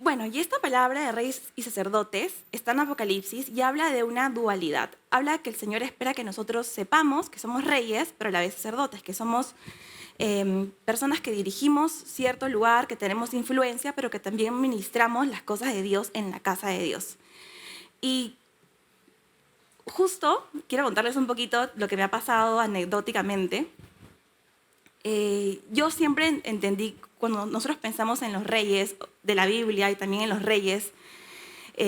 Bueno, y esta palabra de reyes y sacerdotes está en Apocalipsis y habla de una dualidad. Habla que el Señor espera que nosotros sepamos que somos reyes, pero a la vez sacerdotes, que somos personas que dirigimos cierto lugar, que tenemos influencia, pero que también ministramos las cosas de Dios en la casa de Dios. Y justo quiero contarles un poquito lo que me ha pasado anecdóticamente. Yo siempre entendí, cuando nosotros pensamos en los reyes de la Biblia y también en los reyes,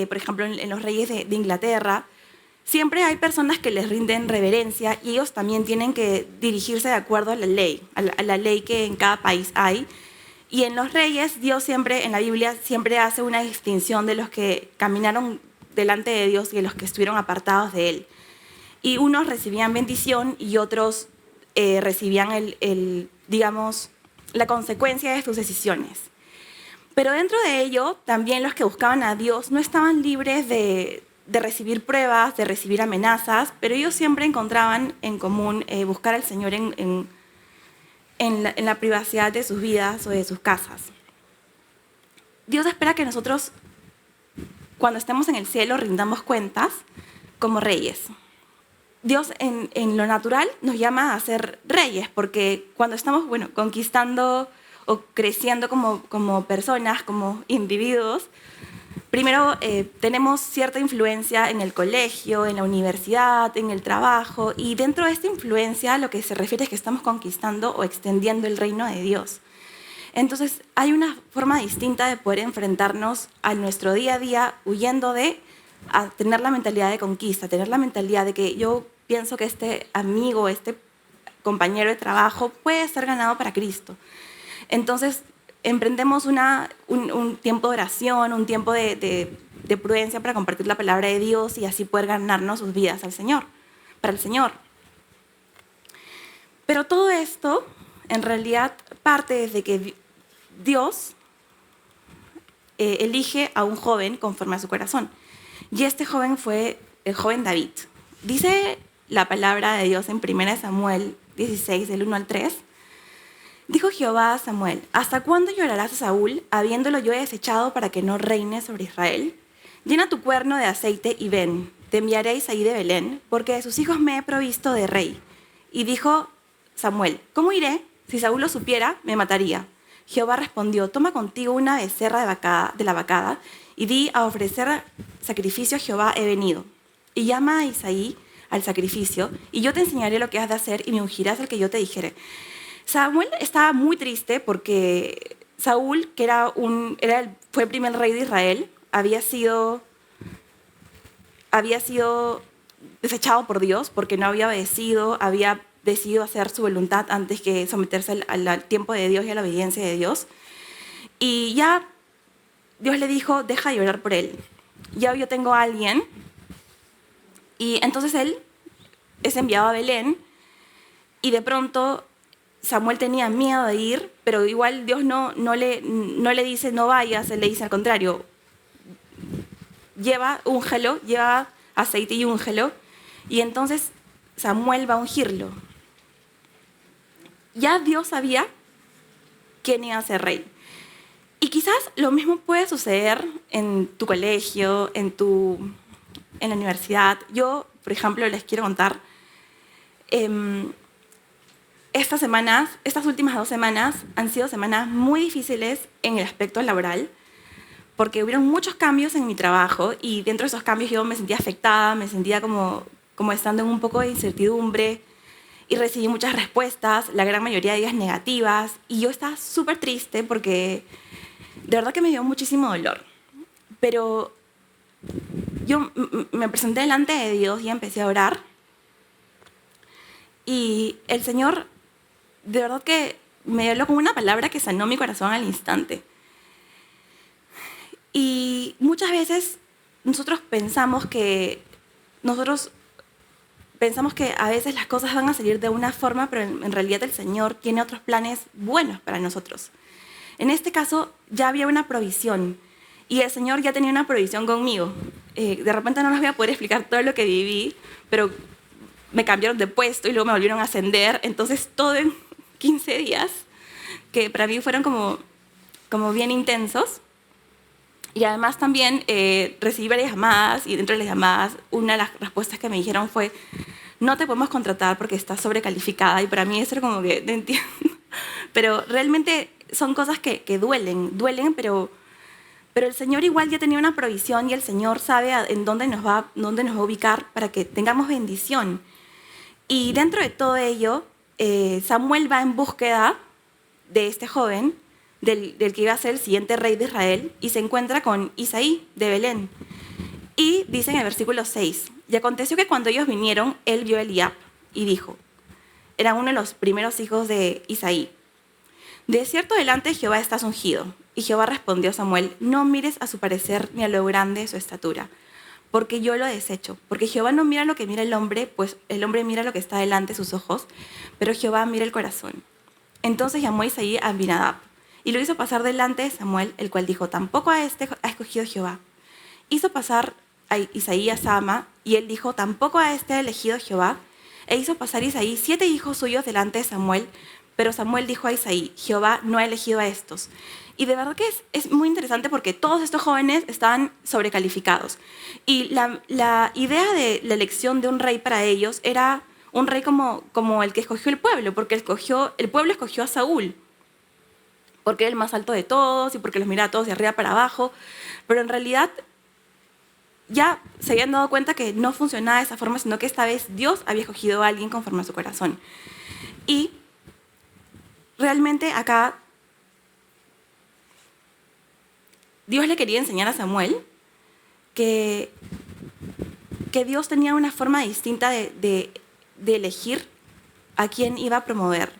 por ejemplo, en los reyes de Inglaterra, siempre hay personas que les rinden reverencia y ellos también tienen que dirigirse de acuerdo a la ley, a la ley que en cada país hay. Y en los reyes, Dios siempre, en la Biblia, siempre hace una distinción de los que caminaron delante de Dios y de los que estuvieron apartados de Él. Y unos recibían bendición y otros recibían digamos, la consecuencia de sus decisiones. Pero dentro de ello, también los que buscaban a Dios no estaban libres de recibir pruebas, de recibir amenazas, pero ellos siempre encontraban en común buscar al Señor en la privacidad de sus vidas o de sus casas. Dios espera que nosotros, cuando estemos en el cielo, rindamos cuentas como reyes. Dios en lo natural nos llama a ser reyes, porque cuando estamos conquistando o creciendo como personas, como individuos, primero tenemos cierta influencia en el colegio, en la universidad, en el trabajo, y dentro de esta influencia lo que se refiere es que estamos conquistando o extendiendo el reino de Dios. Entonces hay una forma distinta de poder enfrentarnos a nuestro día a día huyendo a tener la mentalidad de conquista, tener la mentalidad de que yo pienso que este amigo, este compañero de trabajo puede ser ganado para Cristo. Entonces, emprendemos un tiempo de oración, un tiempo de prudencia para compartir la palabra de Dios y así poder ganarnos sus vidas para el Señor. Pero todo esto, en realidad, parte desde que Dios elige a un joven conforme a su corazón. Y este joven fue el joven David. Dice la palabra de Dios en 1 Samuel 16, del 1 al 3. Dijo Jehová a Samuel: ¿hasta cuándo llorarás a Saúl, habiéndolo yo desechado para que no reine sobre Israel? Llena tu cuerno de aceite y ven, te enviaré a Isaí de Belén, porque de sus hijos me he provisto de rey. Y dijo Samuel: ¿cómo iré? Si Saúl lo supiera, me mataría. Jehová respondió: toma contigo una becerra de la vacada, y di: a ofrecer sacrificio a Jehová he venido. Y llama a Isaí al sacrificio, y yo te enseñaré lo que has de hacer, y me ungirás al que yo te dijere. Samuel estaba muy triste porque Saúl, que fue el primer rey de Israel, había sido desechado por Dios porque no había obedecido, había decidido hacer su voluntad antes que someterse al tiempo de Dios y a la obediencia de Dios. Y ya Dios le dijo: deja de llorar por él. Ya yo tengo a alguien. Y entonces él es enviado a Belén y de pronto Samuel tenía miedo de ir, pero igual Dios no le dice no vayas, él le dice al contrario: úngelo, lleva aceite y úngelo. Y entonces Samuel va a ungirlo. Ya Dios sabía quién iba a ser rey. Y quizás lo mismo puede suceder en tu colegio, en la universidad. Yo, por ejemplo, les quiero contar, estas últimas 2 semanas han sido semanas muy difíciles en el aspecto laboral, porque hubieron muchos cambios en mi trabajo y dentro de esos cambios yo me sentía afectada, me sentía como estando en un poco de incertidumbre y recibí muchas respuestas, la gran mayoría de ellas negativas, y yo estaba súper triste porque de verdad que me dio muchísimo dolor. Pero yo me presenté delante de Dios y empecé a orar. Y el Señor, de verdad que me habló con una palabra que sanó mi corazón al instante. Y muchas veces nosotros pensamos que a veces las cosas van a salir de una forma, pero en realidad el Señor tiene otros planes buenos para nosotros. En este caso ya había una provisión y el Señor ya tenía una provisión conmigo. De repente no les voy a poder explicar todo lo que viví, pero me cambiaron de puesto y luego me volvieron a ascender. Entonces todo en 15 días, que para mí fueron como bien intensos. Y además también recibí varias llamadas y dentro de las llamadas una de las respuestas que me dijeron fue: no te podemos contratar porque estás sobrecalificada. Y para mí eso era como que, no entiendo. Pero realmente son cosas que duelen, pero el Señor igual ya tenía una provisión y el Señor sabe en dónde nos va a ubicar para que tengamos bendición. Y dentro de todo ello, Samuel va en búsqueda de este joven, del que iba a ser el siguiente rey de Israel, y se encuentra con Isaí de Belén. Y dice en el versículo 6, y aconteció que cuando ellos vinieron, él vio a Eliab y dijo, era uno de los primeros hijos de Isaí: de cierto delante de Jehová estás ungido. Y Jehová respondió a Samuel: no mires a su parecer ni a lo grande de su estatura, porque yo lo desecho. Porque Jehová no mira lo que mira el hombre, pues el hombre mira lo que está delante de sus ojos, pero Jehová mira el corazón. Entonces llamó a Isaí a Abinadab, y lo hizo pasar delante de Samuel, el cual dijo: tampoco a este ha escogido Jehová. Hizo pasar a Isaí a Sama, y él dijo: tampoco a este ha elegido Jehová. E hizo pasar Isaí 7 hijos suyos delante de Samuel, pero Samuel dijo a Isaí: Jehová no ha elegido a estos. Y de verdad que es muy interesante porque todos estos jóvenes estaban sobrecalificados. Y la idea de la elección de un rey para ellos era un rey como el que escogió el pueblo, porque el pueblo escogió a Saúl, porque era el más alto de todos y porque los miraba a todos de arriba para abajo. Pero en realidad ya se habían dado cuenta que no funcionaba de esa forma, sino que esta vez Dios había escogido a alguien conforme a su corazón. Y realmente acá Dios le quería enseñar a Samuel que Dios tenía una forma distinta de elegir a quién iba a promover.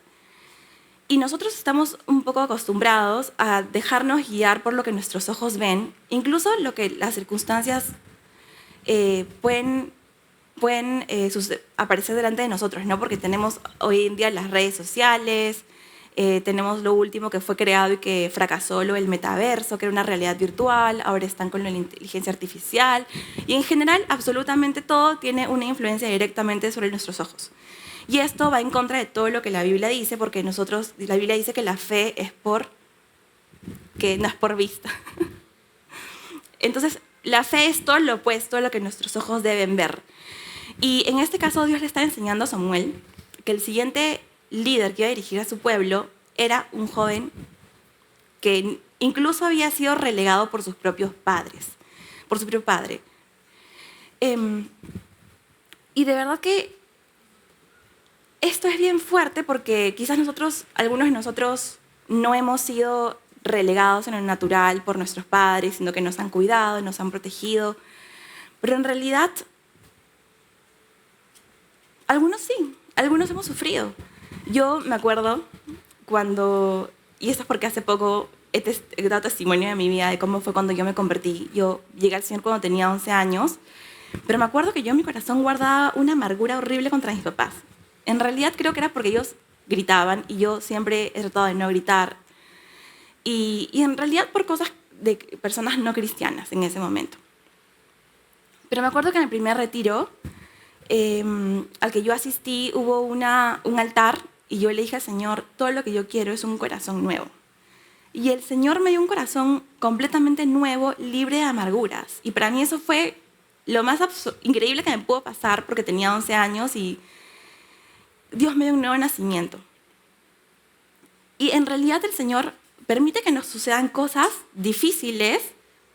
Y nosotros estamos un poco acostumbrados a dejarnos guiar por lo que nuestros ojos ven, incluso lo que las circunstancias pueden aparecer delante de nosotros, ¿no? Porque tenemos hoy en día las redes sociales, tenemos lo último que fue creado y que fracasó, el metaverso, que era una realidad virtual, ahora están con la inteligencia artificial, y en general absolutamente todo tiene una influencia directamente sobre nuestros ojos. Y esto va en contra de todo lo que la Biblia dice, porque la Biblia dice que la fe no es por vista. Entonces, la fe es todo lo opuesto a lo que nuestros ojos deben ver. Y en este caso Dios le está enseñando a Samuel que el siguiente líder que iba a dirigir a su pueblo era un joven que incluso había sido relegado por sus propios padres, por su propio padre. Y de verdad que esto es bien fuerte porque quizás algunos de nosotros no hemos sido relegados en lo natural por nuestros padres, sino que nos han cuidado, nos han protegido. Pero en realidad, algunos sí, algunos hemos sufrido. Yo me acuerdo y esto es porque hace poco he dado testimonio de mi vida, de cómo fue cuando yo me convertí. Yo llegué al Señor cuando tenía 11 años, pero me acuerdo que yo en mi corazón guardaba una amargura horrible contra mis papás. En realidad creo que era porque ellos gritaban y yo siempre he tratado de no gritar. Y en realidad por cosas de personas no cristianas en ese momento. Pero me acuerdo que en el primer retiro al que yo asistí hubo un altar y yo le dije al Señor: todo lo que yo quiero es un corazón nuevo. Y el Señor me dio un corazón completamente nuevo, libre de amarguras. Y para mí eso fue lo más increíble que me pudo pasar, porque tenía 11 años y Dios me dio un nuevo nacimiento. Y en realidad el Señor permite que nos sucedan cosas difíciles,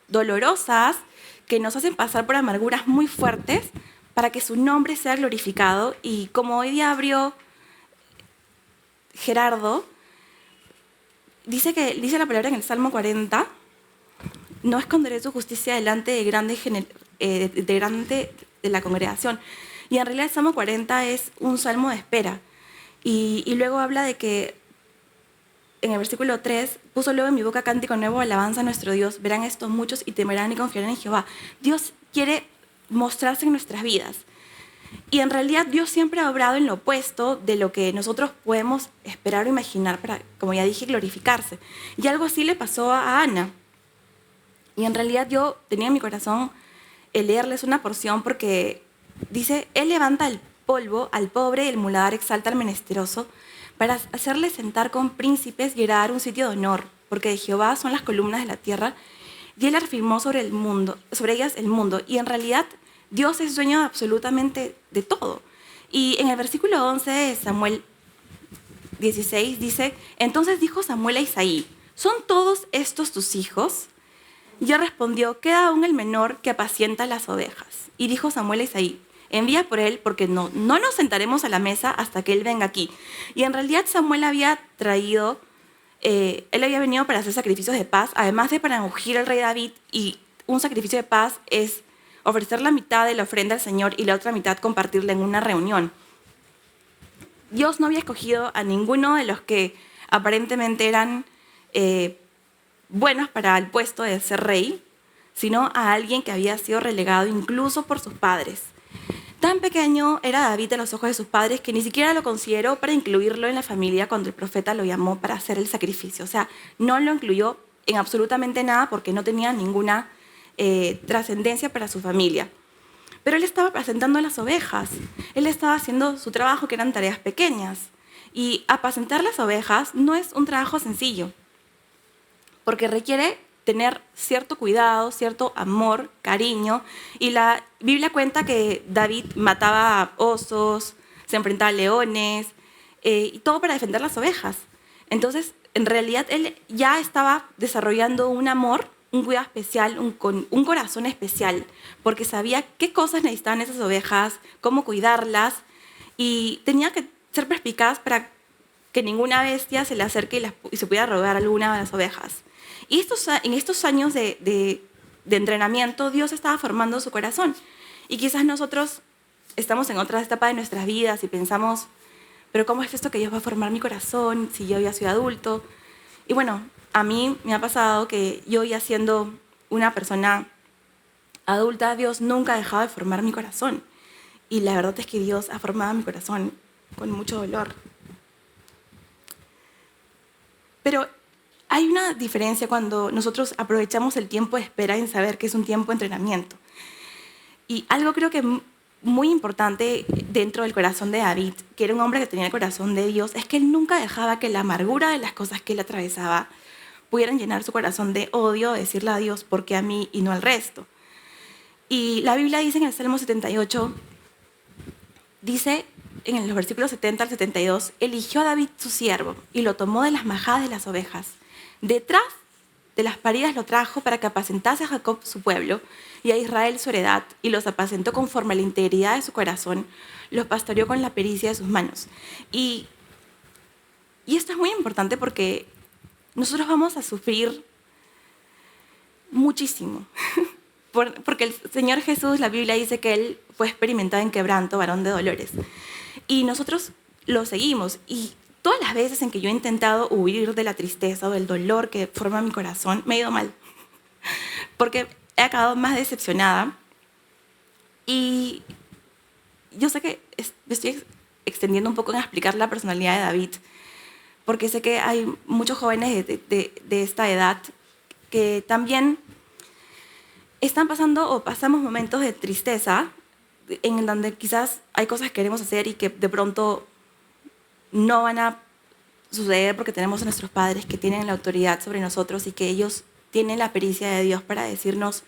dolorosas, que nos hacen pasar por amarguras muy fuertes para que su nombre sea glorificado. Y como hoy día abrió Gerardo, dice la palabra en el Salmo 40, no esconderé su justicia delante de la congregación. Y en realidad el Salmo 40 es un salmo de espera. Y luego habla de que en el versículo 3, puso luego en mi boca cántico nuevo, alabanza a nuestro Dios. Verán esto muchos y temerán y confiarán en Jehová. Dios quiere mostrarse en nuestras vidas. Y en realidad Dios siempre ha obrado en lo opuesto de lo que nosotros podemos esperar o imaginar para, como ya dije, glorificarse. Y algo así le pasó a Ana. Y en realidad yo tenía en mi corazón el leerles una porción porque dice: Él levanta el polvo al pobre y el muladar exalta al menesteroso para hacerle sentar con príncipes y heredar un sitio de honor, porque de Jehová son las columnas de la tierra, y Él afirmó sobre ellas el mundo. Y en realidad Dios es dueño absolutamente de todo. Y en el versículo 11 de Samuel 16 dice, entonces dijo Samuel a Isaí, ¿son todos estos tus hijos? Y él respondió, queda aún el menor que apacienta las ovejas. Y dijo Samuel a Isaí, envía por él porque no nos sentaremos a la mesa hasta que él venga aquí. Y en realidad Samuel había traído, él había venido para hacer sacrificios de paz, además de para ungir al rey David. Y un sacrificio de paz es ofrecer la mitad de la ofrenda al Señor y la otra mitad compartirla en una reunión. Dios no había escogido a ninguno de los que aparentemente eran buenos para el puesto de ser rey, sino a alguien que había sido relegado incluso por sus padres. Tan pequeño era David a los ojos de sus padres que ni siquiera lo consideró para incluirlo en la familia cuando el profeta lo llamó para hacer el sacrificio. O sea, no lo incluyó en absolutamente nada porque no tenía ninguna trascendencia para su familia. Pero él estaba apacentando las ovejas, él estaba haciendo su trabajo, que eran tareas pequeñas. Y apacentar las ovejas no es un trabajo sencillo, porque requiere tener cierto cuidado, cierto amor, cariño. Y la Biblia cuenta que David mataba osos, se enfrentaba a leones, y todo para defender las ovejas. Entonces, en realidad, él ya estaba desarrollando un amor, un cuidado especial, un corazón especial, porque sabía qué cosas necesitaban esas ovejas, cómo cuidarlas, y tenía que ser perspicaz para que ninguna bestia se le acerque y se pudiera robar alguna de las ovejas. Y en estos años de entrenamiento, Dios estaba formando su corazón. Y quizás nosotros estamos en otra etapa de nuestras vidas y pensamos, pero ¿cómo es esto que Dios va a formar mi corazón si yo ya soy adulto? Y bueno, a mí me ha pasado que yo ya siendo una persona adulta, Dios nunca ha dejado de formar mi corazón. Y la verdad es que Dios ha formado mi corazón con mucho dolor. Pero hay una diferencia cuando nosotros aprovechamos el tiempo de espera en saber que es un tiempo de entrenamiento. Y algo creo que muy importante dentro del corazón de David, que era un hombre que tenía el corazón de Dios, es que él nunca dejaba que la amargura de las cosas que él atravesaba pudieran llenar su corazón de odio, decirle a Dios, ¿por qué a mí y no al resto? Y la Biblia dice en el Salmo 78, dice en los versículos 70 al 72, eligió a David su siervo y lo tomó de las majadas de las ovejas. Detrás de las paridas lo trajo para que apacentase a Jacob su pueblo y a Israel su heredad, y los apacentó conforme a la integridad de su corazón, los pastoreó con la pericia de sus manos. Y esto es muy importante porque nosotros vamos a sufrir muchísimo. Porque el Señor Jesús, la Biblia dice que Él fue experimentado en quebranto, varón de dolores. Y nosotros lo seguimos. Y todas las veces en que yo he intentado huir de la tristeza o del dolor que forma mi corazón, me ha ido mal. Porque he acabado más decepcionada. Y yo sé que me estoy extendiendo un poco en explicar la personalidad de David, porque sé que hay muchos jóvenes de esta edad que también están pasando o pasamos momentos de tristeza en donde quizás hay cosas que queremos hacer y que de pronto no van a suceder porque tenemos a nuestros padres que tienen la autoridad sobre nosotros y que ellos tienen la pericia de Dios para decirnos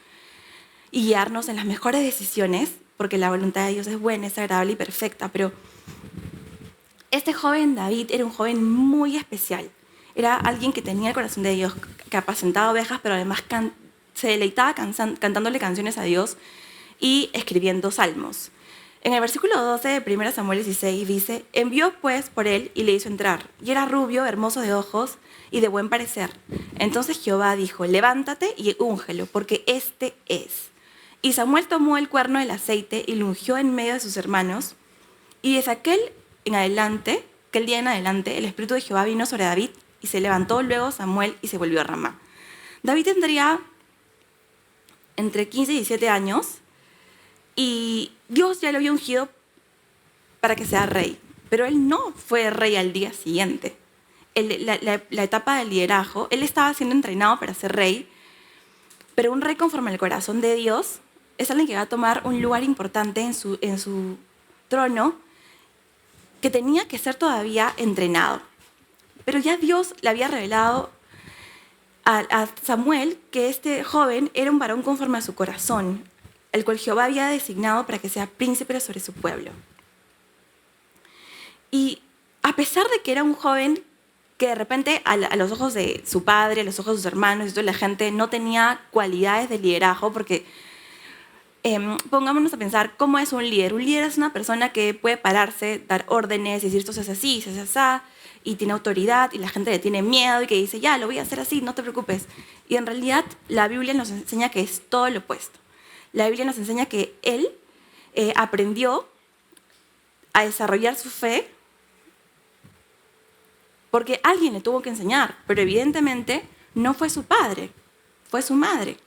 y guiarnos en las mejores decisiones, porque la voluntad de Dios es buena, es agradable y perfecta. Pero este joven David era un joven muy especial. Era alguien que tenía el corazón de Dios, que apacentaba ovejas, pero además se deleitaba cantándole canciones a Dios y escribiendo salmos. En el versículo 12 de 1 Samuel 16 dice, envió pues por él y le hizo entrar, y era rubio, hermoso de ojos y de buen parecer. Entonces Jehová dijo, levántate y úngelo, porque este es. Y Samuel tomó el cuerno del aceite y lo ungió en medio de sus hermanos, y desde aquel día en adelante, el Espíritu de Jehová vino sobre David, y se levantó luego Samuel y se volvió a Ramá. David tendría entre 15 y 17 años, y Dios ya lo había ungido para que sea rey, pero él no fue rey al día siguiente. La etapa del liderazgo, él estaba siendo entrenado para ser rey, pero un rey conforme al corazón de Dios es alguien que va a tomar un lugar importante en su trono, que tenía que ser todavía entrenado. Pero ya Dios le había revelado a Samuel que este joven era un varón conforme a su corazón, el cual Jehová había designado para que sea príncipe sobre su pueblo. Y a pesar de que era un joven que de repente a los ojos de su padre, a los ojos de sus hermanos y toda la gente no tenía cualidades de liderazgo, porque pongámonos a pensar cómo es un líder. Un líder es una persona que puede pararse, dar órdenes, decir esto se hace así, se hace así, y tiene autoridad y la gente le tiene miedo y que dice, ya, lo voy a hacer así, no te preocupes. Y en realidad la Biblia nos enseña que es todo lo opuesto. La Biblia nos enseña que él aprendió a desarrollar su fe porque alguien le tuvo que enseñar, pero evidentemente no fue su padre, fue su madre.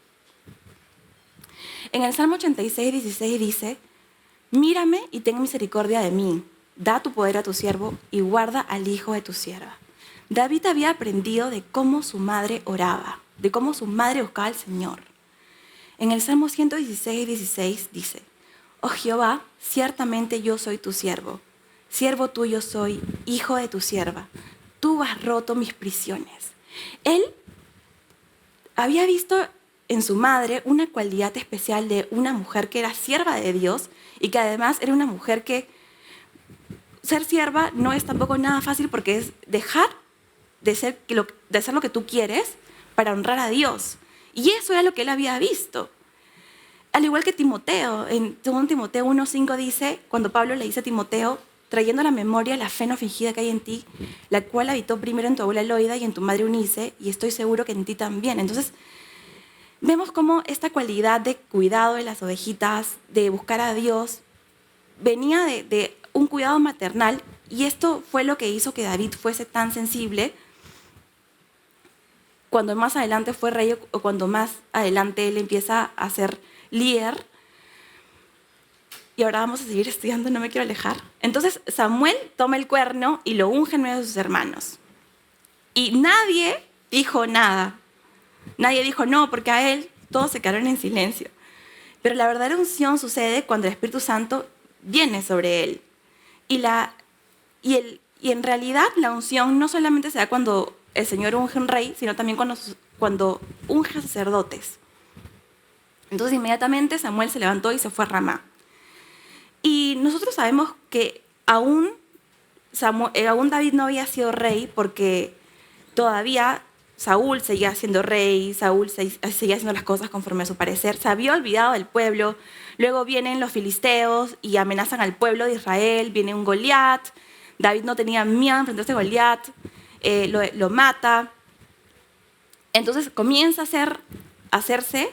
En el Salmo 86, 16 dice, mírame y ten misericordia de mí, da tu poder a tu siervo y guarda al hijo de tu sierva. David había aprendido de cómo su madre oraba, de cómo su madre buscaba al Señor. En el Salmo 116, 16 dice, oh Jehová, ciertamente yo soy tu siervo tuyo soy, hijo de tu sierva. Tú has roto mis prisiones. Él había visto en su madre una cualidad especial de una mujer que era sierva de Dios y que además era una mujer que ser sierva no es tampoco nada fácil porque es dejar de hacer lo que tú quieres para honrar a Dios. Y eso era lo que él había visto. Al igual que Timoteo, en 2 Timoteo 1:5 dice, cuando Pablo le dice a Timoteo, trayendo a la memoria la fe no fingida que hay en ti, la cual habitó primero en tu abuela Loida y en tu madre Eunice, y estoy seguro que en ti también. Entonces, vemos cómo esta cualidad de cuidado de las ovejitas, de buscar a Dios, venía de un cuidado maternal, y esto fue lo que hizo que David fuese tan sensible cuando más adelante fue rey o cuando más adelante él empieza a ser líder. Y ahora vamos a seguir estudiando, no me quiero alejar. Entonces Samuel toma el cuerno y lo unge en medio de sus hermanos. Y nadie dijo nada. Nadie dijo no, porque a él todos se quedaron en silencio. Pero la verdadera unción sucede cuando el Espíritu Santo viene sobre él. Y en realidad la unción no solamente se da cuando el Señor unge un rey, sino también cuando unge sacerdotes. Entonces inmediatamente Samuel se levantó y se fue a Ramá. Y nosotros sabemos que aún David no había sido rey porque todavía Saúl seguía siendo rey, Saúl seguía haciendo las cosas conforme a su parecer, se había olvidado del pueblo. Luego vienen los filisteos y amenazan al pueblo de Israel, viene un Goliat, David no tenía miedo de enfrentarse a Goliat, lo mata. Entonces comienza a hacerse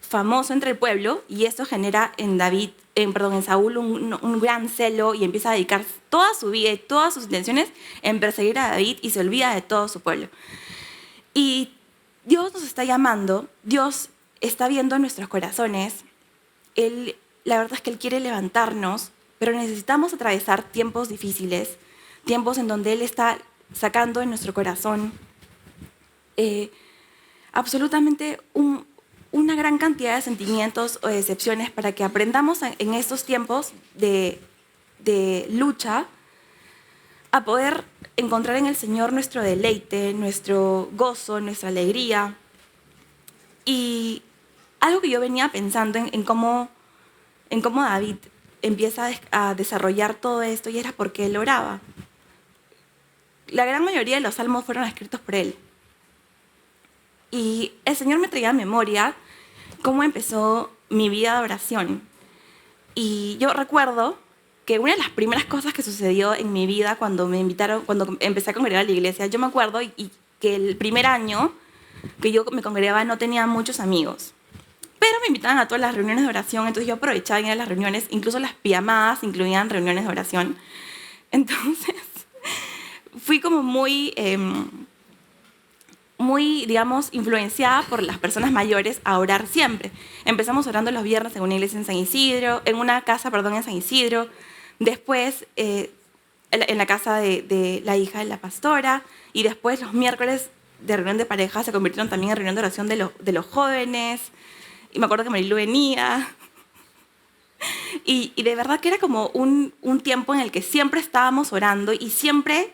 famoso entre el pueblo y esto genera en Saúl un gran celo y empieza a dedicar toda su vida y todas sus intenciones en perseguir a David y se olvida de todo su pueblo. Y Dios nos está llamando, Dios está viendo nuestros corazones. La verdad es que Él quiere levantarnos, pero necesitamos atravesar tiempos difíciles, tiempos en donde Él está sacando de nuestro corazón absolutamente una gran cantidad de sentimientos o decepciones para que aprendamos en estos tiempos de lucha a poder encontrar en el Señor nuestro deleite, nuestro gozo, nuestra alegría. Y algo que yo venía pensando en cómo David empieza a desarrollar todo esto y era porque él oraba. La gran mayoría de los salmos fueron escritos por él. Y el Señor me traía a memoria cómo empezó mi vida de oración. Y yo recuerdo que una de las primeras cosas que sucedió en mi vida cuando empecé a congregar a la iglesia, yo me acuerdo y que el primer año que yo me congregaba no tenía muchos amigos. Pero me invitaban a todas las reuniones de oración, entonces yo aprovechaba en ir a las reuniones, incluso las pijamadas incluían reuniones de oración. Entonces fui como muy, digamos, influenciada por las personas mayores a orar siempre. Empezamos orando los viernes en una iglesia en una casa en San Isidro. Después en la casa de la hija de la pastora. Y después los miércoles de reunión de pareja se convirtieron también en reunión de oración de los jóvenes. Y me acuerdo que Marilu venía. Y de verdad que era como un tiempo en el que siempre estábamos orando y siempre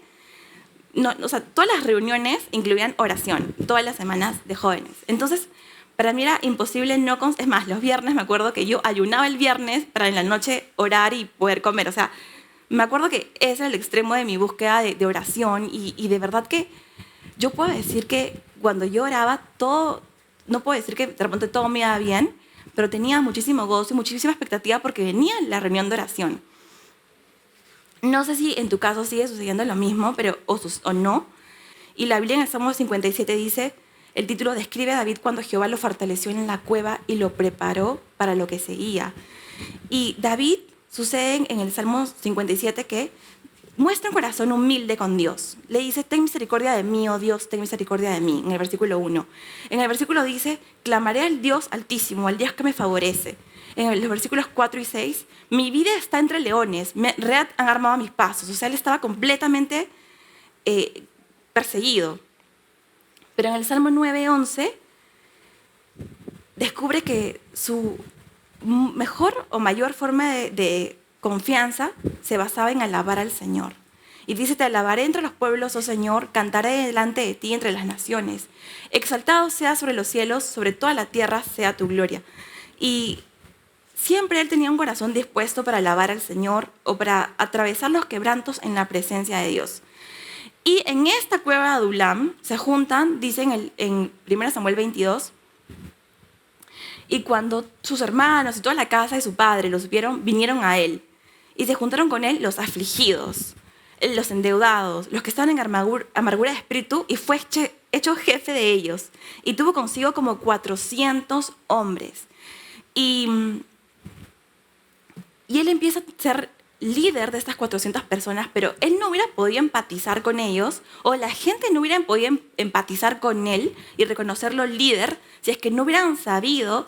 no, o sea, todas las reuniones incluían oración, todas las semanas de jóvenes. Entonces, para mí era imposible no... Es más, los viernes me acuerdo que yo ayunaba el viernes para en la noche orar y poder comer. O sea, me acuerdo que ese era el extremo de mi búsqueda de oración y de verdad que yo puedo decir que cuando yo oraba, todo... No puedo decir que de repente todo me iba bien, pero tenía muchísimo gozo y muchísima expectativa porque venía la reunión de oración. No sé si en tu caso sigue sucediendo lo mismo, pero, o no. Y la Biblia en el Salmo 57 dice, el título describe a David cuando Jehová lo fortaleció en la cueva y lo preparó para lo que seguía. Y David sucede en el Salmo 57 que muestra un corazón humilde con Dios. Le dice, ten misericordia de mí, oh Dios, ten misericordia de mí, en el versículo 1. En el versículo dice, clamaré al Dios altísimo, al Dios que me favorece. En los versículos 4 y 6, mi vida está entre leones, red han armado mis pasos. O sea, él estaba completamente perseguido. Pero en el Salmo 9:11 descubre que su mejor o mayor forma de confianza se basaba en alabar al Señor. Y dice, te alabaré entre los pueblos, oh Señor, cantaré delante de ti entre las naciones. Exaltado sea sobre los cielos, sobre toda la tierra sea tu gloria. Y siempre él tenía un corazón dispuesto para alabar al Señor o para atravesar los quebrantos en la presencia de Dios. Y en esta cueva de Adulam se juntan, dicen en 1 Samuel 22, y cuando sus hermanos y toda la casa de su padre los vieron, vinieron a él. Y se juntaron con él los afligidos, los endeudados, los que estaban en amargura de espíritu, y fue hecho jefe de ellos. Y tuvo consigo como 400 hombres. Y él empieza a ser líder de estas 400 personas, pero él no hubiera podido empatizar con ellos, o la gente no hubiera podido empatizar con él y reconocerlo líder si es que no hubieran sabido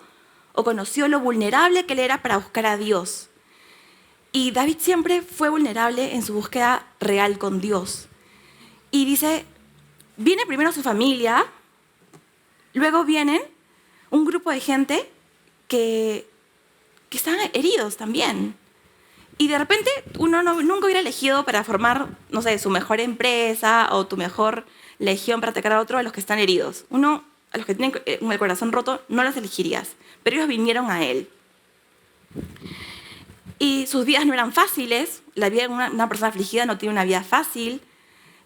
o conocido lo vulnerable que él era para buscar a Dios. Y David siempre fue vulnerable en su búsqueda real con Dios. Y dice, viene primero su familia, luego vienen un grupo de gente que están heridos también. Y de repente uno nunca hubiera elegido para formar, no sé, su mejor empresa o tu mejor legión para atacar a otro a los que están heridos. Uno, a los que tienen el corazón roto, no los elegirías, pero ellos vinieron a él. Y sus vidas no eran fáciles, la vida de una persona afligida no tiene una vida fácil,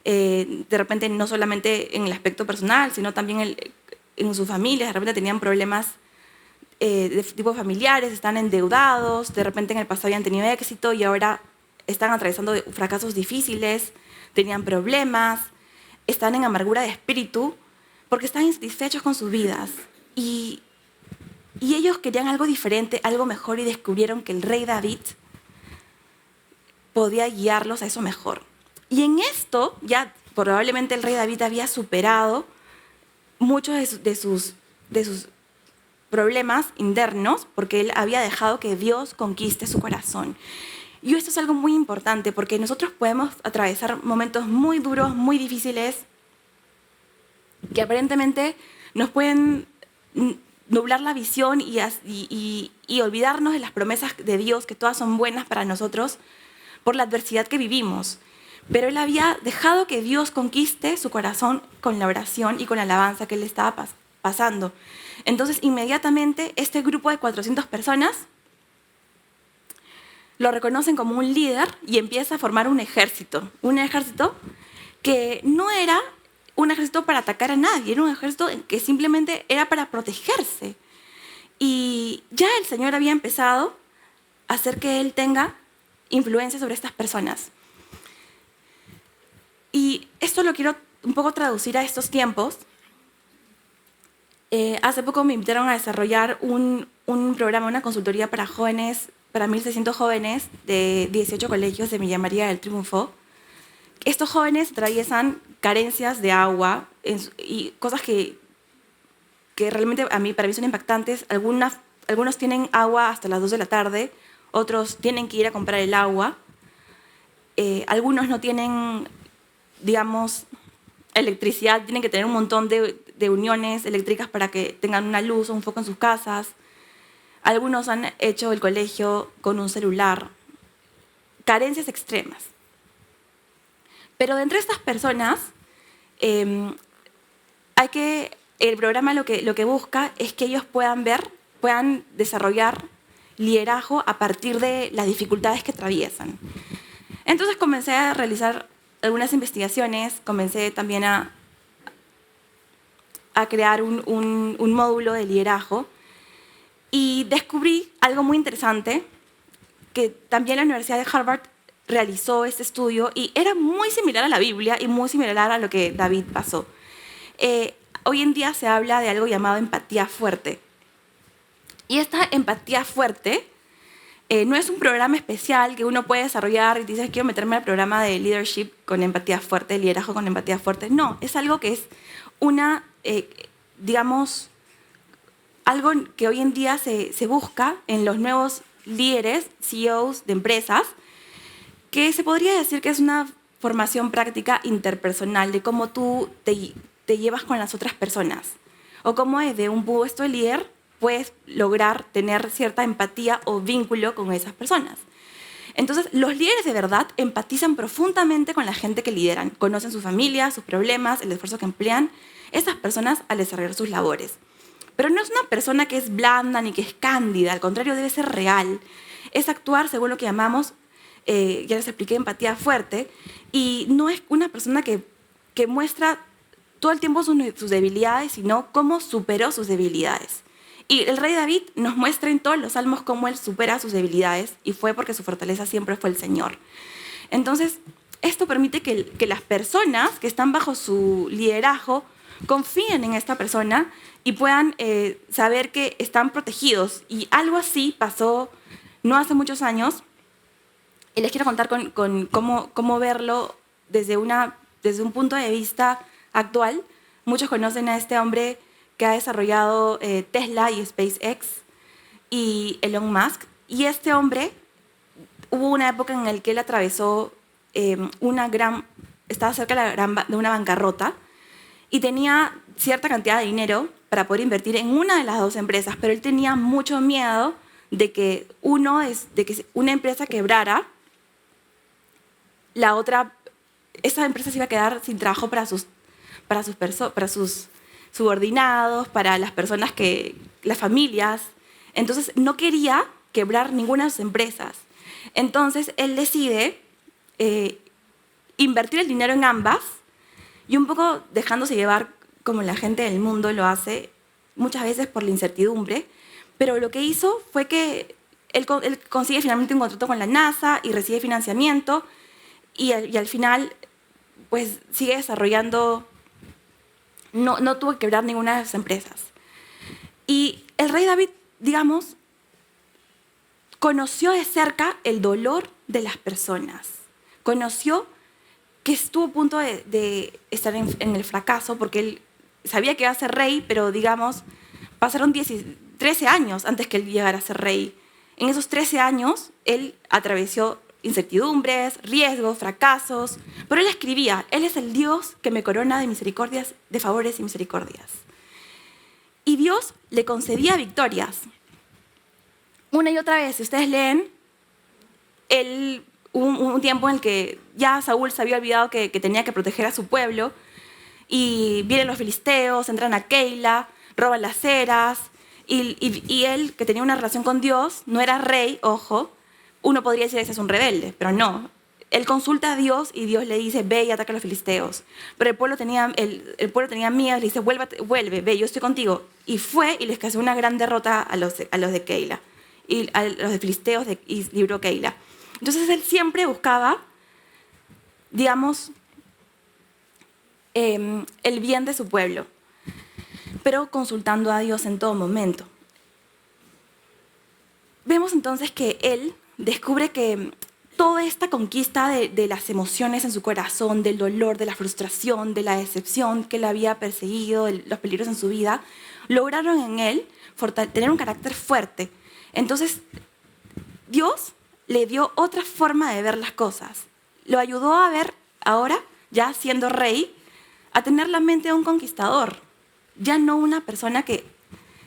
de repente no solamente en el aspecto personal, sino también en sus familias, de repente tenían problemas de tipo familiares, están endeudados, de repente en el pasado habían tenido éxito y ahora están atravesando fracasos difíciles, tenían problemas, están en amargura de espíritu porque están insatisfechos con sus vidas. Y ellos querían algo diferente, algo mejor, y descubrieron que el rey David podía guiarlos a eso mejor. Y en esto ya probablemente el rey David había superado muchos de sus problemas internos, porque él había dejado que Dios conquiste su corazón. Y esto es algo muy importante, porque nosotros podemos atravesar momentos muy duros, muy difíciles, que aparentemente nos pueden nublar la visión y olvidarnos de las promesas de Dios, que todas son buenas para nosotros, por la adversidad que vivimos. Pero él había dejado que Dios conquiste su corazón con la oración y con la alabanza que él estaba pasando. Entonces, inmediatamente, este grupo de 400 personas lo reconocen como un líder y empieza a formar un ejército que no era un ejército para atacar a nadie, era un ejército que simplemente era para protegerse. Y ya el Señor había empezado a hacer que él tenga influencia sobre estas personas. Y esto lo quiero un poco traducir a estos tiempos. Hace poco me invitaron a desarrollar un programa, una consultoría para jóvenes, para 1.600 jóvenes de 18 colegios de Villa María del Triunfo. Estos jóvenes atraviesan carencias de agua y cosas que realmente para mí son impactantes. Algunos tienen agua hasta las 2 de la tarde, otros tienen que ir a comprar el agua. Algunos no tienen, digamos, electricidad, tienen que tener un montón de uniones eléctricas para que tengan una luz o un foco en sus casas. Algunos han hecho el colegio con un celular. Carencias extremas. Pero de entre estas personas, el programa lo que busca es que ellos puedan desarrollar liderazgo a partir de las dificultades que atraviesan. Entonces comencé a realizar algunas investigaciones, comencé también a crear un módulo de liderazgo y descubrí algo muy interesante, que también la Universidad de Harvard realizó este estudio y era muy similar a la Biblia y muy similar a lo que David pasó. Hoy en día se habla de algo llamado empatía fuerte. Y esta empatía fuerte no es un programa especial que uno puede desarrollar y dices, quiero meterme al programa de leadership con empatía fuerte, liderazgo con empatía fuerte. No, es algo que es algo que hoy en día se busca en los nuevos líderes, CEOs de empresas, que se podría decir que es una formación práctica interpersonal de cómo tú te llevas con las otras personas o cómo desde un puesto de líder puedes lograr tener cierta empatía o vínculo con esas personas. Entonces, los líderes de verdad empatizan profundamente con la gente que lideran, conocen sus familias, sus problemas, el esfuerzo que emplean esas personas al desarrollar sus labores. Pero no es una persona que es blanda ni que es cándida, al contrario, debe ser real. Es actuar según lo que llamamos, ya les expliqué, empatía fuerte, y no es una persona que muestra todo el tiempo sus debilidades, sino cómo superó sus debilidades. Y el rey David nos muestra en todos los salmos cómo él supera sus debilidades, y fue porque su fortaleza siempre fue el Señor. Entonces, esto permite que las personas que están bajo su liderazgo confíen en esta persona y puedan saber que están protegidos. Y algo así pasó no hace muchos años, y les quiero contar con cómo verlo desde un punto de vista actual. Muchos conocen a este hombre que ha desarrollado Tesla y SpaceX y Elon Musk. Y este hombre, hubo una época en la que él atravesó estaba cerca de una bancarrota y tenía cierta cantidad de dinero para poder invertir en una de las dos empresas, pero él tenía mucho miedo de que una empresa quebrara, esa empresa se iba a quedar sin trabajo para sus subordinados, para las familias. Entonces no quería quebrar ninguna de sus empresas. Entonces él decide invertir el dinero en ambas y un poco dejándose llevar como la gente del mundo lo hace, muchas veces por la incertidumbre, pero lo que hizo fue que él consigue finalmente un contrato con la NASA y recibe financiamiento y al final pues sigue desarrollando, no tuvo que quebrar ninguna de sus empresas. Y el rey David, digamos, conoció de cerca el dolor de las personas, conoció que estuvo a punto de estar en el fracaso porque él sabía que iba a ser rey, pero digamos, pasaron 13 años antes que él llegara a ser rey. En esos 13 años, él atravesó incertidumbres, riesgos, fracasos, pero él escribía, Él es el Dios que me corona de misericordias, de favores y misericordias. Y Dios le concedía victorias. Una y otra vez, si ustedes leen, hubo un tiempo en el que ya Saúl se había olvidado que tenía que proteger a su pueblo, y vienen los filisteos, entran a Keila, roban las eras, y él, que tenía una relación con Dios, no era rey, ojo, uno podría decir que ese es un rebelde, pero no. Él consulta a Dios y Dios le dice, ve y ataca a los filisteos. Pero el pueblo tenía miedo, le dice, vuelve, ve, yo estoy contigo. Y fue y les causó una gran derrota a los de Keila, y a los de filisteos, y libró Keila. Entonces él siempre buscaba, digamos, el bien de su pueblo, pero consultando a Dios en todo momento. Vemos entonces que él descubre que toda esta conquista de las emociones en su corazón, del dolor, de la frustración, de la decepción que le había perseguido, de los peligros en su vida, lograron en él tener un carácter fuerte. Entonces, Dios le dio otra forma de ver las cosas. Lo ayudó a ver ahora, ya siendo rey, a tener la mente de un conquistador, ya no una persona que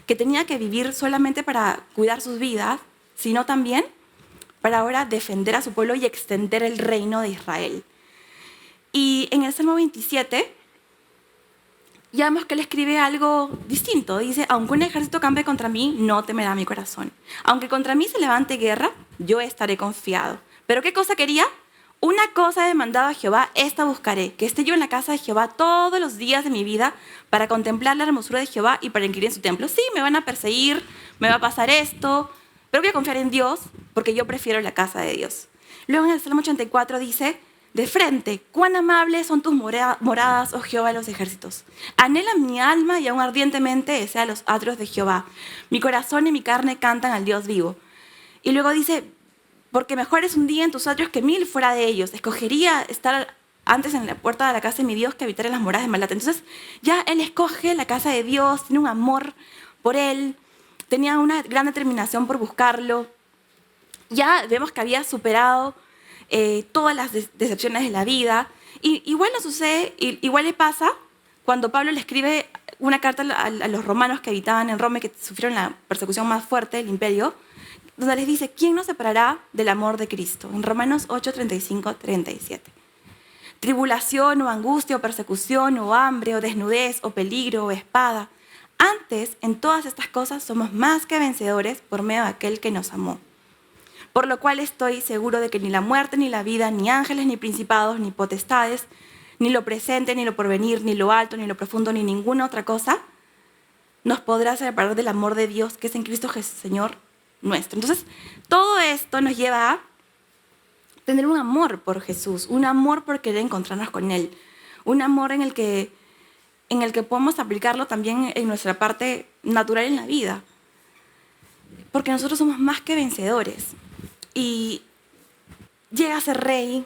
tenía que vivir solamente para cuidar sus vidas, sino también para ahora defender a su pueblo y extender el reino de Israel. Y en el Salmo 27, ya vemos que él escribe algo distinto. Dice, aunque un ejército campe contra mí, no temerá mi corazón. Aunque contra mí se levante guerra, yo estaré confiado. ¿Pero qué cosa quería? Una cosa he demandado a Jehová, esta buscaré, que esté yo en la casa de Jehová todos los días de mi vida para contemplar la hermosura de Jehová y para inquirir en su templo. Sí, me van a perseguir, me va a pasar esto, pero voy a confiar en Dios porque yo prefiero la casa de Dios. Luego en el Salmo 84 dice, de frente, cuán amables son tus moradas, oh Jehová de los ejércitos. Anhela mi alma y aún ardientemente desea los atrios de Jehová. Mi corazón y mi carne cantan al Dios vivo. Y luego dice, porque mejor es un día en tus atrios que 1000 fuera de ellos. Escogería estar antes en la puerta de la casa de mi Dios que habitar en las moradas de maldad. Entonces ya él escoge la casa de Dios, tiene un amor por él, tenía una gran determinación por buscarlo. Ya vemos que había superado todas las decepciones de la vida. Y igual no sucede, igual le pasa cuando Pablo le escribe una carta a los romanos que habitaban en Roma, que sufrieron la persecución más fuerte del imperio, donde les dice, ¿quién nos separará del amor de Cristo? En Romanos 8, 35, 37. Tribulación o angustia o persecución o hambre o desnudez o peligro o espada. Antes, en todas estas cosas, somos más que vencedores por medio de aquel que nos amó. Por lo cual estoy seguro de que ni la muerte, ni la vida, ni ángeles, ni principados, ni potestades, ni lo presente, ni lo porvenir, ni lo alto, ni lo profundo, ni ninguna otra cosa, nos podrá separar del amor de Dios que es en Cristo Jesús, Señor nuestro. Entonces, todo esto nos lleva a tener un amor por Jesús, un amor por querer encontrarnos con Él, un amor en el que podemos aplicarlo también en nuestra parte natural en la vida. Porque nosotros somos más que vencedores. Y llega a ser rey,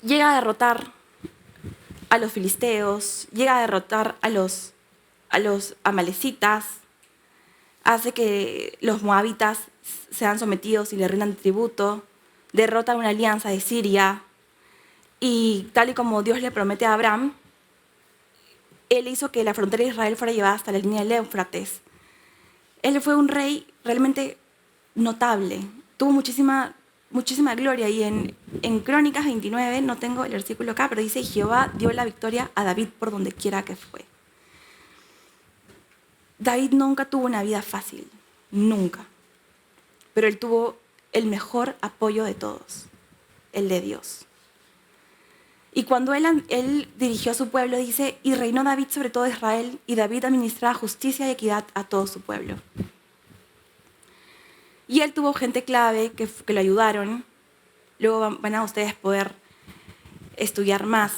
llega a derrotar a los filisteos, llega a derrotar a los amalecitas, hace que los moabitas sean sometidos y le rindan tributo, derrota una alianza de Siria, y tal y como Dios le promete a Abraham, él hizo que la frontera de Israel fuera llevada hasta la línea del Éufrates. Él fue un rey realmente notable, tuvo muchísima gloria, y en Crónicas 29, no tengo el versículo acá, pero dice, Jehová dio la victoria a David por donde quiera que fue. David nunca tuvo una vida fácil, nunca, pero él tuvo el mejor apoyo de todos, el de Dios. Y cuando él dirigió a su pueblo, dice, y reinó David sobre todo Israel, y David administraba justicia y equidad a todo su pueblo. Y él tuvo gente clave que lo ayudaron. Luego van a ustedes poder estudiar más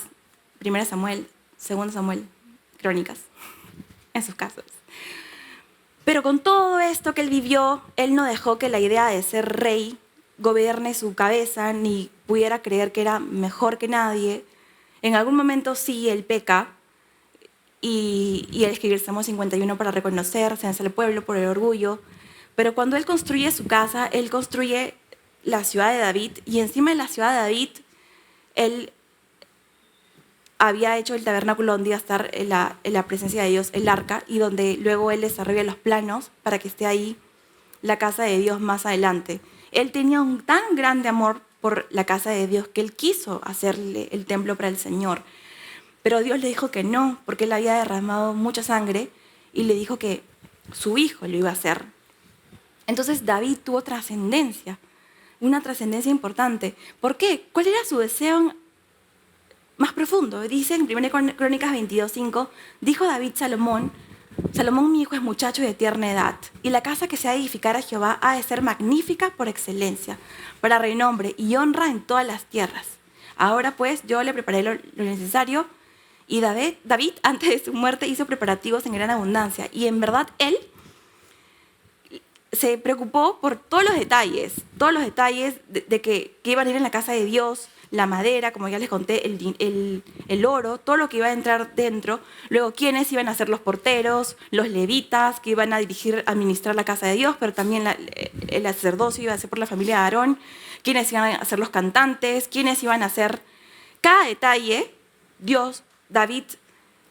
1 Samuel, 2 Samuel, Crónicas, en sus casos. Pero con todo esto que él vivió, él no dejó que la idea de ser rey gobierne su cabeza, ni pudiera creer que era mejor que nadie. En algún momento sí, él peca, y él escribe el Salmo 51 para reconocerse hacia el pueblo por el orgullo. Pero cuando él construye su casa, él construye la ciudad de David, y encima de la ciudad de David, él había hecho el tabernáculo donde iba a estar en la presencia de Dios, el arca, y donde luego él desarrolla los planos para que esté ahí la casa de Dios más adelante. Él tenía un tan grande amor por la casa de Dios que él quiso hacerle el templo para el Señor. Pero Dios le dijo que no, porque él había derramado mucha sangre, y le dijo que su hijo lo iba a hacer. Entonces David tuvo trascendencia, una trascendencia importante. ¿Por qué? ¿Cuál era su deseo más profundo? Dice en 1 Crónicas 22:5, dijo David Salomón, mi hijo es muchacho y de tierna edad, y la casa que se ha de edificar a Jehová ha de ser magnífica por excelencia, para renombre y honra en todas las tierras. Ahora pues yo le preparé lo necesario, y David antes de su muerte hizo preparativos en gran abundancia, y en verdad él se preocupó por todos los detalles de que iban a ir en la casa de Dios, la madera, como ya les conté, el oro, todo lo que iba a entrar dentro. Luego, quiénes iban a ser los porteros, los levitas, que iban a administrar la casa de Dios, pero también el sacerdocio iba a ser por la familia de Aarón, quiénes iban a ser los cantantes, quiénes iban a ser... Cada detalle, David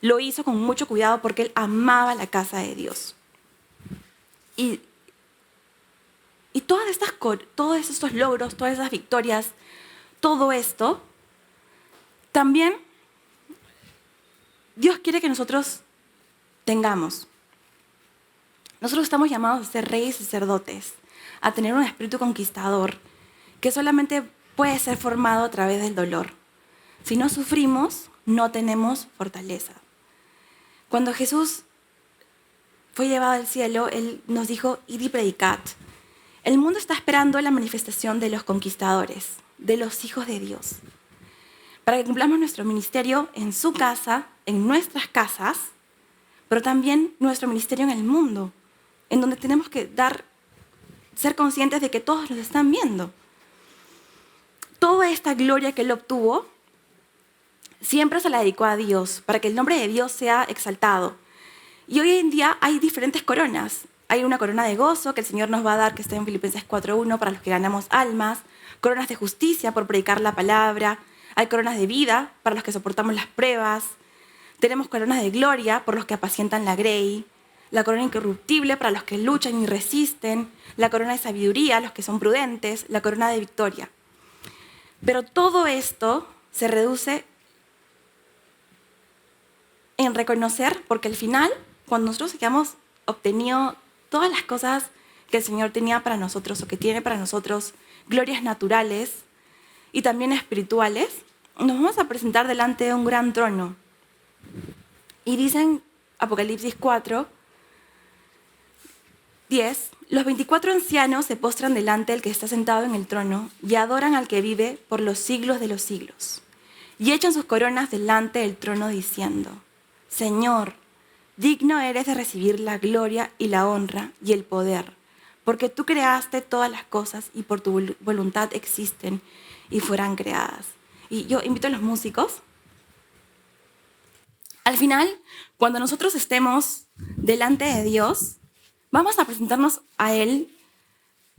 lo hizo con mucho cuidado porque él amaba la casa de Dios. Y todos estos logros, todas esas victorias, todo esto También Dios quiere que nosotros tengamos. Nosotros estamos llamados a ser reyes y sacerdotes, a tener un espíritu conquistador que solamente puede ser formado a través del dolor. Si no sufrimos, no tenemos fortaleza. Cuando Jesús fue llevado al cielo, Él nos dijo, id y predicad. El mundo está esperando la manifestación de los conquistadores, de los hijos de Dios, para que cumplamos nuestro ministerio en su casa, en nuestras casas, pero también nuestro ministerio en el mundo, en donde tenemos que ser conscientes de que todos nos están viendo. Toda esta gloria que Él obtuvo siempre se la dedicó a Dios, para que el nombre de Dios sea exaltado. Y hoy en día hay diferentes coronas. Hay una corona de gozo que el Señor nos va a dar, que está en Filipenses 4:1, para los que ganamos almas. Coronas de justicia por predicar la palabra. Hay coronas de vida para los que soportamos las pruebas. Tenemos coronas de gloria por los que apacientan la grey. La corona incorruptible para los que luchan y resisten. La corona de sabiduría, los que son prudentes. La corona de victoria. Pero todo esto se reduce en reconocer, porque al final, cuando nosotros hayamos obtenido todas las cosas que el Señor tenía para nosotros o que tiene para nosotros, glorias naturales y también espirituales, nos vamos a presentar delante de un gran trono. Y dicen Apocalipsis 4:10, los 24 ancianos se postran delante del que está sentado en el trono y adoran al que vive por los siglos de los siglos. Y echan sus coronas delante del trono diciendo, Señor, digno eres de recibir la gloria y la honra y el poder, porque tú creaste todas las cosas y por tu voluntad existen y fueran creadas. Y yo invito a los músicos. Al final, cuando nosotros estemos delante de Dios, vamos a presentarnos a Él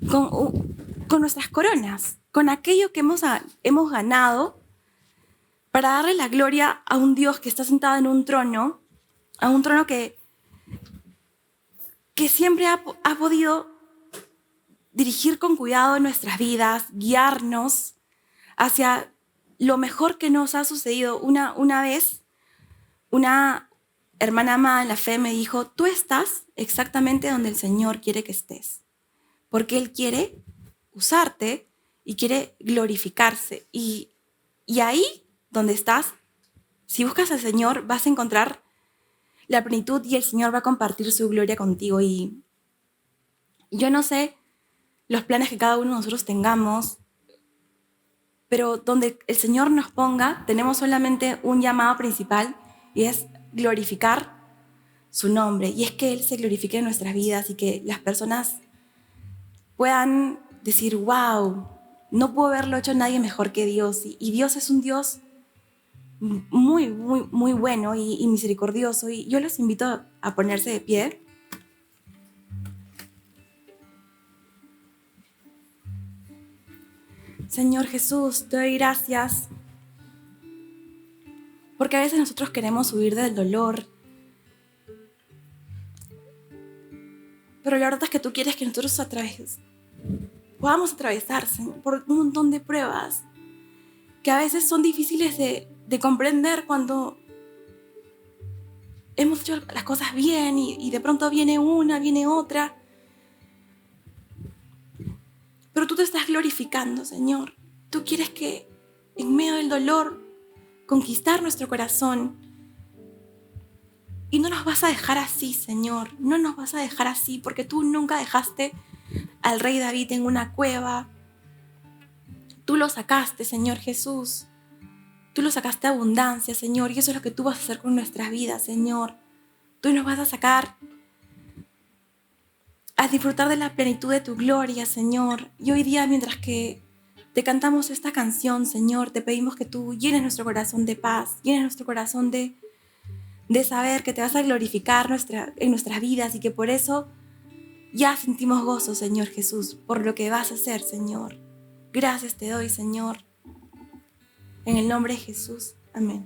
con nuestras coronas, con aquello que hemos ganado, para darle la gloria a un Dios que está sentado en un trono, a un trono que siempre ha podido dirigir con cuidado nuestras vidas, guiarnos hacia lo mejor que nos ha sucedido. Una vez, una hermana amada en la fe me dijo, tú estás exactamente donde el Señor quiere que estés, porque Él quiere usarte y quiere glorificarse. Y ahí donde estás, si buscas al Señor, vas a encontrar la plenitud y el Señor va a compartir su gloria contigo. Y yo no sé los planes que cada uno de nosotros tengamos, pero donde el Señor nos ponga, tenemos solamente un llamado principal y es glorificar su nombre. Y es que Él se glorifique en nuestras vidas y que las personas puedan decir, wow, no puedo haberlo hecho nadie mejor que Dios. Y Dios es un Dios muy, muy, muy bueno y misericordioso. Y yo los invito a ponerse de pie. Señor Jesús, te doy gracias, porque a veces nosotros queremos huir del dolor, pero la verdad es que tú quieres que nosotros podamos atravesar, Señor, por un montón de pruebas que a veces son difíciles de comprender cuando hemos hecho las cosas bien y de pronto viene otra. Pero tú te estás glorificando, Señor. Tú quieres que en medio del dolor conquistar nuestro corazón. Y no nos vas a dejar así, Señor. No nos vas a dejar así, porque tú nunca dejaste al rey David en una cueva. Tú lo sacaste, Señor Jesús. Tú lo sacaste a abundancia, Señor. Y eso es lo que tú vas a hacer con nuestras vidas, Señor. Tú nos vas a sacar a disfrutar de la plenitud de tu gloria, Señor. Y hoy día, mientras que te cantamos esta canción, Señor, te pedimos que tú llenes nuestro corazón de paz, llenes nuestro corazón de saber que te vas a glorificar en nuestras vidas y que por eso ya sentimos gozo, Señor Jesús, por lo que vas a hacer, Señor. Gracias te doy, Señor. En el nombre de Jesús. Amén.